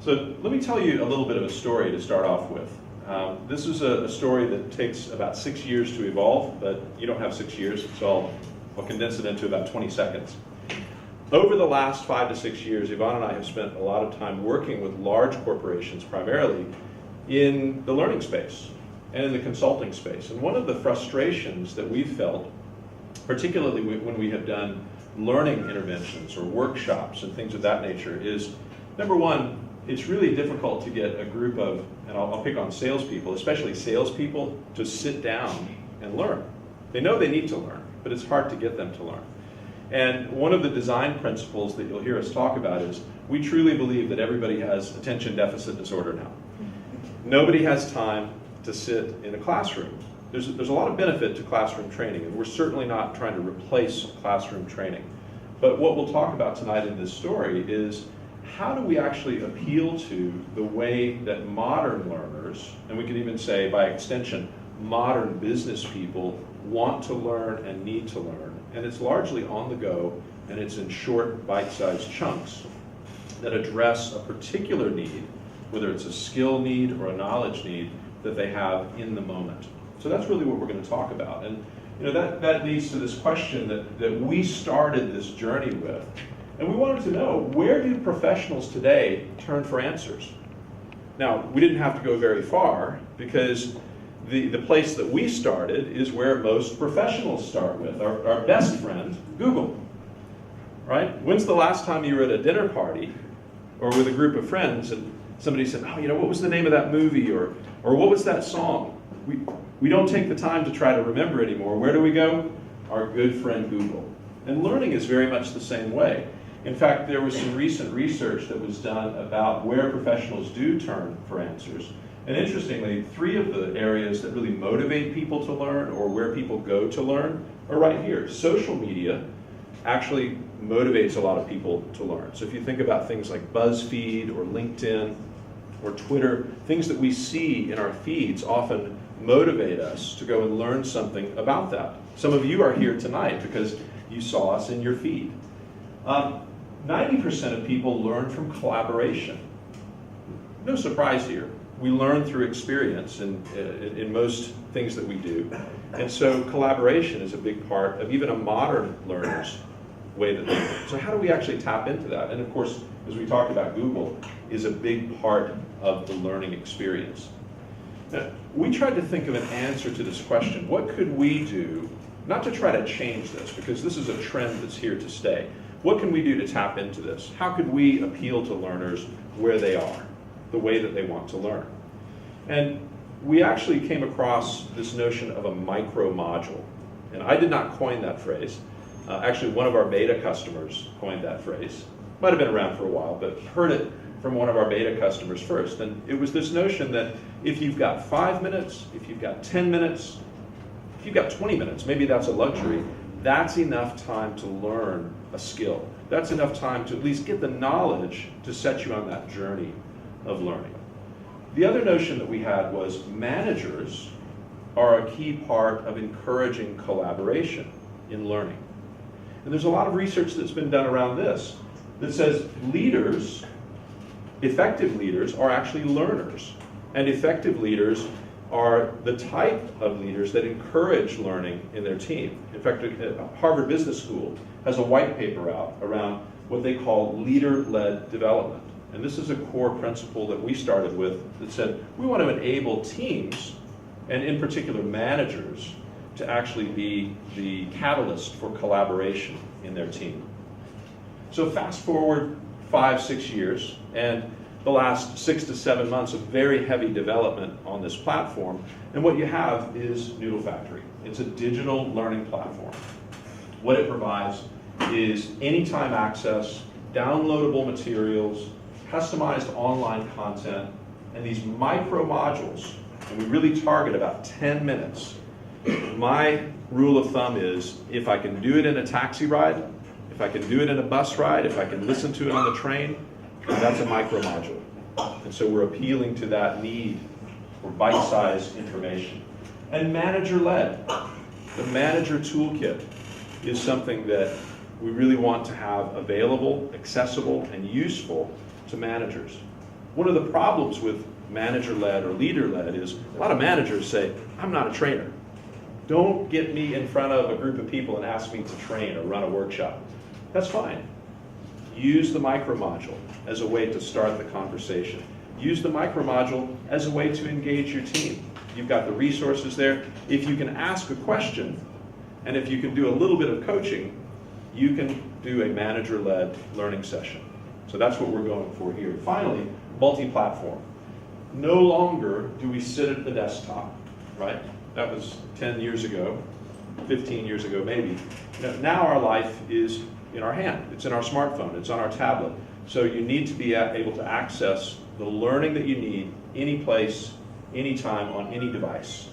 So let me tell you a little bit of a story to start off with. This is a story that takes about 6 years to evolve, but you don't have 6 years, so I'll condense it into about 20 seconds. Over the last 5 to 6 years, Yvonne and I have spent a lot of time working with large corporations, primarily in the learning space and in the consulting space. And one of the frustrations that we've felt, particularly when we have done learning interventions or workshops and things of that nature, is number one, it's really difficult to get a group of, and I'll pick on salespeople, especially salespeople, to sit down and learn. They know they need to learn, but it's hard to get them to learn. And one of the design principles that you'll hear us talk about is we truly believe that everybody has attention deficit disorder now. Nobody has time to sit in a classroom. There's a lot of benefit to classroom training, and we're certainly not trying to replace classroom training. But what we'll talk about tonight in this story is how do we actually appeal to the way that modern learners, and we could even say by extension, modern business people want to learn and need to learn. And it's largely on the go, and it's in short bite-sized chunks that address a particular need, whether it's a skill need or a knowledge need that they have in the moment. So that's really what we're going to talk about. And that leads to this question that we started this journey with. And we wanted to know, where do professionals today turn for answers? Now, we didn't have to go very far, because the place that we started is where most professionals start with, our best friend, Google, right? When's the last time you were at a dinner party or with a group of friends and somebody said, oh, what was the name of that movie, or what was that song? We don't take the time to try to remember anymore. Where do we go? Our good friend Google. And learning is very much the same way. In fact, there was some recent research that was done about where professionals do turn for answers. And interestingly, 3 of the areas that really motivate people to learn, or where people go to learn, are right here. Social media actually motivates a lot of people to learn. So if you think about things like BuzzFeed or LinkedIn or Twitter, things that we see in our feeds often motivate us to go and learn something about that. Some of you are here tonight because you saw us in your feed. 90% of people learn from collaboration. No surprise here. We learn through experience in most things that we do. And so collaboration is a big part of even a modern learner's way that they learn. So how do we actually tap into that? And of course, as we talked about, Google is a big part of the learning experience. Now, we tried to think of an answer to this question. What could we do, not to try to change this, because this is a trend that's here to stay. What can we do to tap into this? How could we appeal to learners where they are, the way that they want to learn? And we actually came across this notion of a micro module. And I did not coin that phrase. Actually, one of our beta customers coined that phrase. Might have been around for a while, but heard it from one of our beta customers first. And it was this notion that if you've got 5 minutes, if you've got 10 minutes, if you've got 20 minutes, maybe that's a luxury, that's enough time to learn a skill. That's enough time to at least get the knowledge to set you on that journey of learning. The other notion that we had was managers are a key part of encouraging collaboration in learning. And there's a lot of research that's been done around this that says leaders, effective leaders, are actually learners. And effective leaders are the type of leaders that encourage learning in their team. In fact, Harvard Business School has a white paper out around what they call leader-led development. And this is a core principle that we started with that said we want to enable teams, and in particular managers, to actually be the catalyst for collaboration in their team. So fast forward 5, 6 years, and the last 6 to 7 months of very heavy development on this platform, and what you have is Noodle Factory. It's a digital learning platform. What it provides is anytime access, downloadable materials, customized online content, and these micro modules, and we really target about 10 minutes. My rule of thumb is if I can do it in a taxi ride, if I can do it in a bus ride, if I can listen to it on the train, that's a micro module. And so we're appealing to that need for bite-sized information. And manager-led. The manager toolkit is something that we really want to have available, accessible, and useful to managers. One of the problems with manager-led or leader-led is a lot of managers say, I'm not a trainer. Don't get me in front of a group of people and ask me to train or run a workshop. That's fine. Use the micromodule as a way to start the conversation. Use the micromodule as a way to engage your team. You've got the resources there. If you can ask a question, and if you can do a little bit of coaching, you can do a manager-led learning session. So that's what we're going for here. Finally, multi-platform. No longer do we sit at the desktop, right? That was 10 years ago, 15 years ago maybe. Now our life is in our hand. It's in our smartphone. It's on our tablet. So you need to be able to access the learning that you need any place, anytime, on any device.